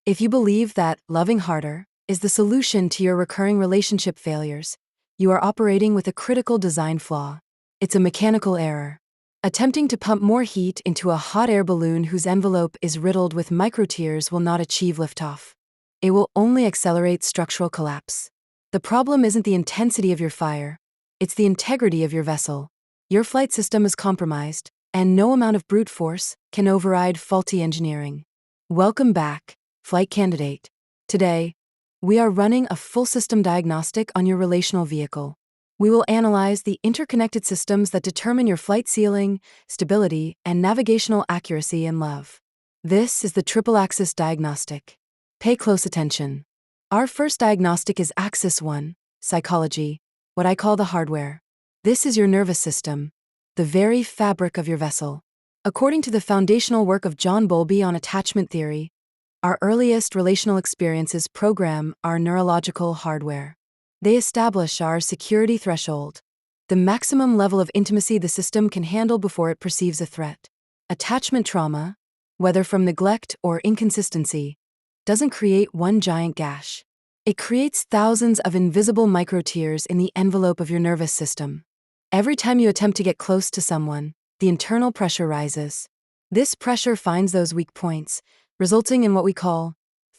If you believe that loving harder is the solution to your recurring relationship failures, you are operating with a critical design flaw. It's a mechanical error. Attempting to pump more heat into a hot air balloon whose envelope is riddled with microtears will not achieve liftoff. It will only accelerate structural collapse. The problem isn't the intensity of your fire, it's the integrity of your vessel. Your flight system is compromised, and no amount of brute force can override faulty engineering. Welcome back, flight candidate. Today, we are running a full system diagnostic on your relational vehicle. We will analyze the interconnected systems that determine your flight ceiling, stability, and navigational accuracy in love. This is the triple axis diagnostic. Pay close attention. Our first diagnostic is Axis 1, psychology, what I call the hardware. This is your nervous system, the very fabric of your vessel. According to the foundational work of John Bowlby on attachment theory, our earliest relational experiences program our neurological hardware. They establish our security threshold, the maximum level of intimacy the system can handle before it perceives a threat. Attachment trauma, whether from neglect or inconsistency, doesn't create one giant gash. It creates thousands of invisible microtears in the envelope of your nervous system. Every time you attempt to get close to someone, the internal pressure rises. This pressure finds those weak points, resulting in what we call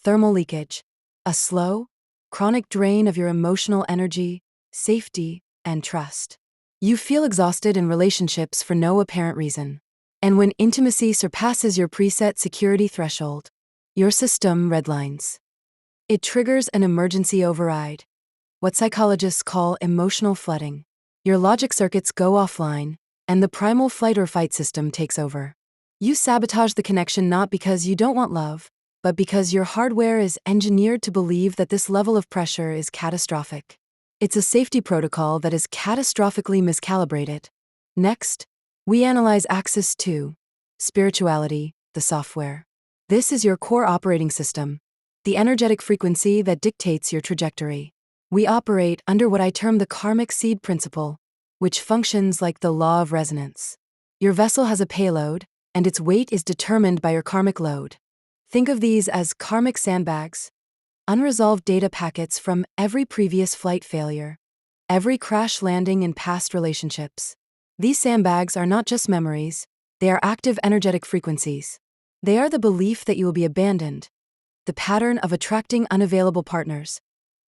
thermal leakage, a slow, chronic drain of your emotional energy, safety, and trust. You feel exhausted in relationships for no apparent reason. And when intimacy surpasses your preset security threshold, your system redlines. It triggers an emergency override, what psychologists call emotional flooding. Your logic circuits go offline, and the primal flight or fight system takes over. You sabotage the connection not because you don't want love, but because your hardware is engineered to believe that this level of pressure is catastrophic. It's a safety protocol that is catastrophically miscalibrated. Next, we analyze Axis 2, spirituality, the software. This is your core operating system, the energetic frequency that dictates your trajectory. We operate under what I term the Karmic seed principle, which functions like the law of resonance. Your vessel has a payload, and its weight is determined by your karmic load. Think of these as karmic sandbags, unresolved data packets from every previous flight failure, every crash landing in past relationships. These sandbags are not just memories, they are active energetic frequencies. They are the belief that you will be abandoned, the pattern of attracting unavailable partners,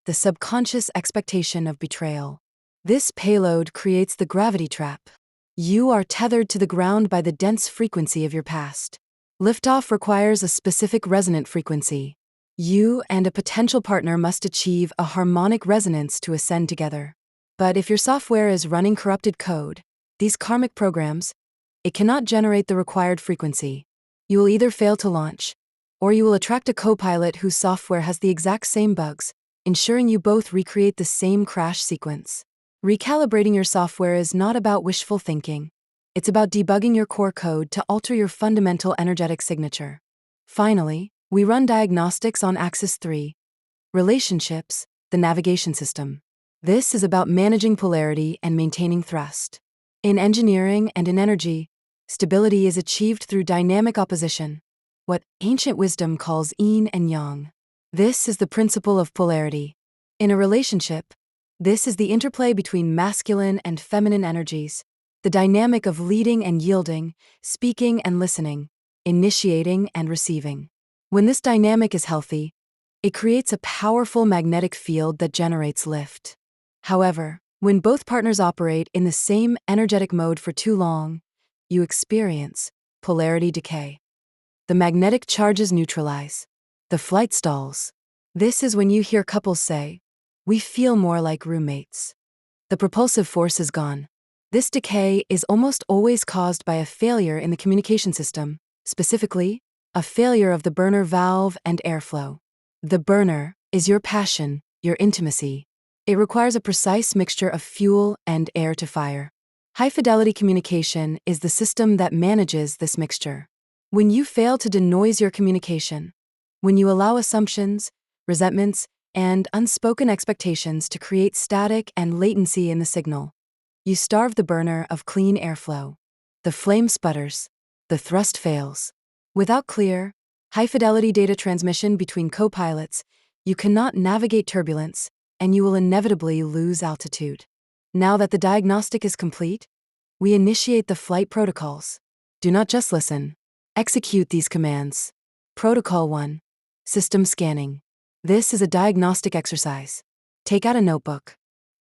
the subconscious expectation of betrayal. This payload creates the gravity trap. You are tethered to the ground by the dense frequency of your past. Liftoff requires a specific resonant frequency. You and a potential partner must achieve a harmonic resonance to ascend together. But if your software is running corrupted code, these karmic programs, it cannot generate the required frequency. You will either fail to launch, or you will attract a co-pilot whose software has the exact same bugs, ensuring you both recreate the same crash sequence. Recalibrating your software is not about wishful thinking. It's about debugging your core code to alter your fundamental energetic signature. Finally, we run diagnostics on Axis 3, relationships, the navigation system. This is about managing polarity and maintaining thrust. In engineering and in energy, stability is achieved through dynamic opposition, what ancient wisdom calls yin and yang. This is the principle of polarity. In a relationship, this is the interplay between masculine and feminine energies, the dynamic of leading and yielding, speaking and listening, initiating and receiving. When this dynamic is healthy, it creates a powerful magnetic field that generates lift. However, when both partners operate in the same energetic mode for too long, you experience polarity decay. The magnetic charges neutralize. The flight stalls. This is when you hear couples say, "We feel more like roommates." The propulsive force is gone. This decay is almost always caused by a failure in the communication system, specifically, a failure of the burner valve and airflow. The burner is your passion, your intimacy. It requires a precise mixture of fuel and air to fire. High-fidelity communication is the system that manages this mixture. When you fail to denoise your communication, when you allow assumptions, resentments, and unspoken expectations to create static and latency in the signal, you starve the burner of clean airflow. The flame sputters. The thrust fails. Without clear, High-fidelity data transmission between co-pilots. You cannot navigate turbulence, and you will inevitably lose altitude. Now that the diagnostic is complete, we initiate the flight protocols. Do not just listen. Execute these commands. Protocol 1. System scanning. This is a diagnostic exercise. Take out a notebook.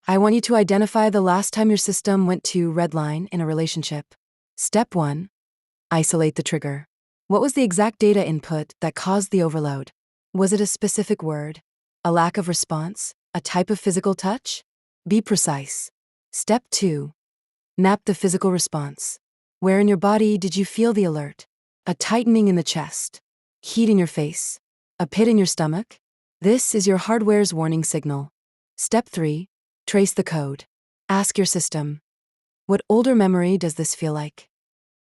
I want you to identify the last time your system went to red line in a relationship. Step 1. Isolate the trigger. What was the exact data input that caused the overload? Was it a specific word? A lack of response? A type of physical touch? Be precise. Step 2. Map the physical response. Where in your body did you feel the alert? A tightening in the chest? Heat in your face? A pit in your stomach? This is your hardware's warning signal. Step 3. Trace the code. Ask your system, what older memory does this feel like?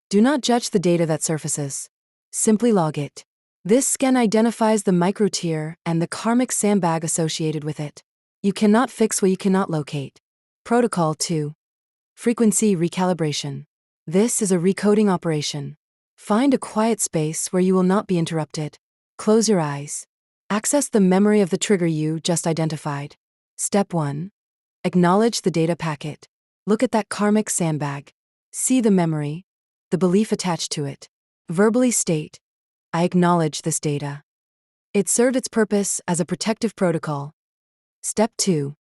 Do not judge the data that surfaces. Simply log it. This scan identifies the microtear and the karmic sandbag associated with it. You cannot fix what you cannot locate. Protocol 2. Frequency recalibration. This is a recoding operation. Find a quiet space where you will not be interrupted. Close your eyes. Access the memory of the trigger you just identified. Step 1. Acknowledge the data packet. Look at that karmic sandbag. See the memory, the belief attached to it. Verbally state, I acknowledge this data. It served its purpose as a protective protocol. Step 2.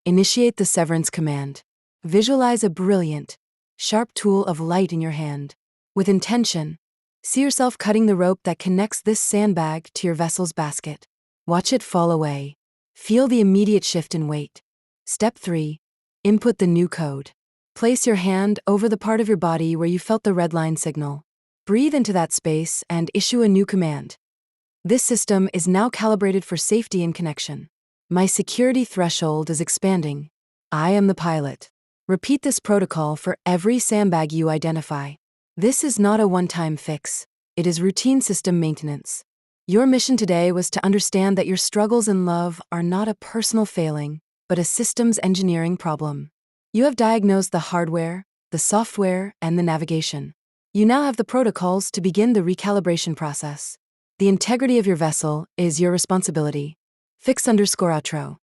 Initiate the severance command. Visualize a brilliant, sharp tool of light in your hand. With intention, see yourself cutting the rope that connects this sandbag to your vessel's basket. Watch it fall away. Feel the immediate shift in weight. Step 3. Input the new code. Place your hand over the part of your body where you felt the red line signal. Breathe into that space and issue a new command. This system is now calibrated for safety and connection. My security threshold is expanding. I am the pilot. Repeat this protocol for every sandbag you identify. This is not a one-time fix. It is routine system maintenance. Your mission today was to understand that your struggles in love are not a personal failing, but a systems engineering problem. You have diagnosed the hardware, the software, and the navigation. You now have the protocols to begin the recalibration process. The integrity of your vessel is your responsibility. Fix_outro.